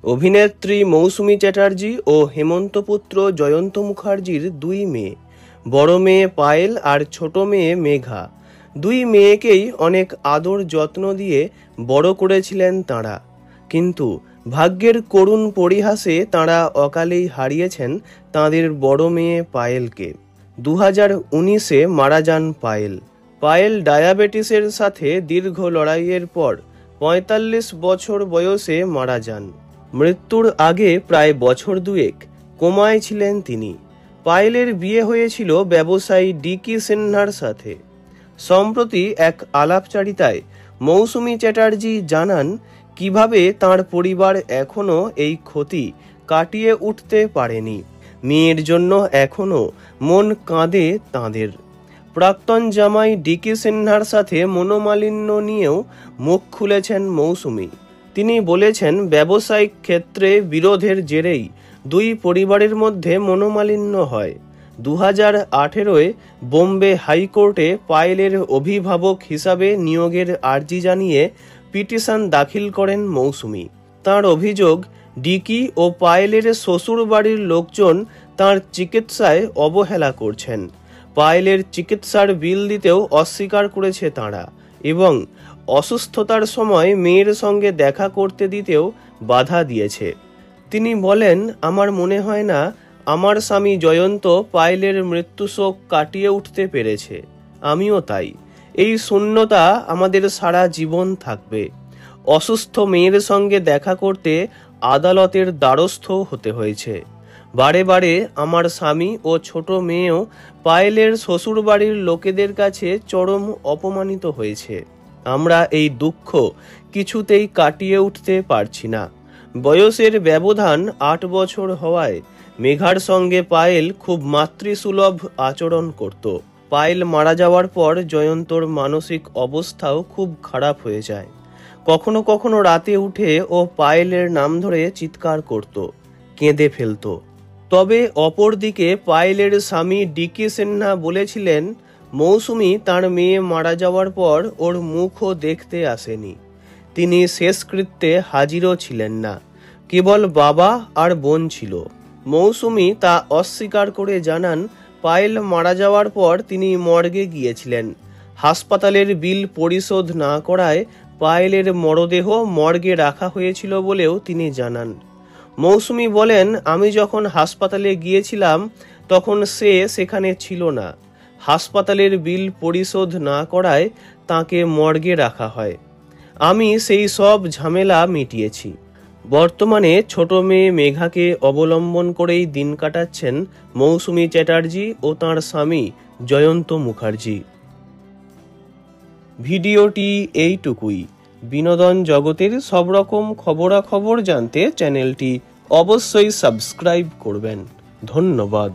অভিনেত্রী মৌসুমী চ্যাটার্জি ও হেমন্ত পুত্র জয়ন্ত মুখার্জির দুই মেয়ে, বড় মেয়ে পায়েল আর ছোট মেয়ে মেঘা। দুই মেয়েকেই অনেক আদর যত্ন দিয়ে বড় করেছিলেন তাঁরা, কিন্তু ভাগ্যের করুণ পরিহাসে তাঁরা অকালেই হারিয়েছেন তাঁদের বড় মেয়ে পায়েলকে। 2019-এ মারা যান পায়েল। পায়েল ডায়াবেটিসের সাথে দীর্ঘ লড়াইয়ের পর 45 বছর বয়সে মারা যান। মৃত্যুর আগে প্রায় বছর দুয়েক কোমায় ছিলেন তিনি। পায়েলের বিয়ে হয়েছিল ব্যবসায়ী ডিকি সিনহার সাথে। সম্প্রতি এক আলাপচারিতায় মৌসুমী চ্যাটার্জি জানান কিভাবে তাঁর পরিবার এখনও এই ক্ষতি কাটিয়ে উঠতে পারেনি। মেয়ের জন্য এখনও মন কাঁদে তাঁদের। প্রাক্তন জামাই ডিকি সিনহার সাথে মনোমালিন্য নিয়েও মুখ খুলেছেন মৌসুমী। তিনি বলেছেন, ব্যবসায়িক ক্ষেত্রে বিরোধের জেরেই দুই পরিবারের মধ্যে মনোমালিন্য হয়। 2018-এ বোম্বে হাইকোর্টে পায়েলের অভিভাবক হিসাবে নিয়োগের আর্জি জানিয়ে পিটিশন দাখিল করেন মৌসুমী। তাঁর অভিযোগ, ডিকি ও পায়েলের শ্বশুর বাড়ির লোকজন তাঁর চিকিৎসায় অবহেলা করছেন। পায়েলের চিকিৎসার বিল দিতেও অস্বীকার করেছে তাঁরা এবং অসুস্থতার সময় মেয়ের সঙ্গে দেখা করতে দিতেও বাধা দিয়েছে। তিনি বলেন, আমার মনে হয় না আমার স্বামী জয়ন্ত পায়েলের মৃত্যুশোক কাটিয়ে উঠতে পেরেছে। আমিও তাই। এই শূন্যতা আমাদের সারা জীবন থাকবে। অসুস্থ মেয়ের সঙ্গে দেখা করতে আদালতের দ্বারস্থ হতে হয়েছে। বারে বারে আমার স্বামী ও ছোট মেয়েও পায়েলের শ্বশুরবাড়ির লোকেদের কাছে চরম অপমানিত হয়েছে। আমরা এই দুঃখ কিছুতেই কাটিয়ে উঠতে পারছি না। বয়সের ব্যবধান 8 বছর হওয়ায় মেঘার সঙ্গে পায়েল খুব মাতৃসুলভ আচরণ করত। পায়েল মারা যাওয়ার পর জয়ন্তর মানসিক অবস্থাও খুব খারাপ হয়ে যায়। কখনো কখনো রাতে উঠে ও পায়েলের নাম ধরে চিৎকার করত, কেঁদে ফেলত। তবে অপরদিকে পায়েলের স্বামী ডিকি সিনহা বলেছিলেন, মৌসুমী তার মেয়ে মারা যাওয়ার পর ওর মুখও দেখতে আসেনি। তিনি শেষকৃত্যে হাজিরও ছিলেন না, কেবল বাবা আর বোন ছিল। মৌসুমী তা অস্বীকার করে জানান, পায়েল মারা যাওয়ার পর তিনি মর্গে গিয়েছিলেন। হাসপাতালের বিল পরিশোধ না করায় পায়েলের মরদেহ মর্গে রাখা হয়েছিল বলেও তিনি জানান। মৌসুমী বলেন, আমি যখন হাসপাতালে গিয়েছিলাম তখন সে সেখানে ছিল না। হাসপাতালের বিল পরিশোধ না করায় তাকে মর্গে রাখা হয়। আমি সেই সব ঝামেলা মিটিয়েছি। বর্তমানে ছোট মেয়ে মেঘাকে অবলম্বন করেই দিন কাটাচ্ছেন মৌসুমী চ্যাটার্জি ও তাঁর স্বামী জয়ন্ত মুখার্জি। ভিডিওটি এইটুকুই। বিনোদন জগতের সব রকম খবরাখবর জানতে চ্যানেলটি অবশ্যই সাবস্ক্রাইব করবেন। ধন্যবাদ।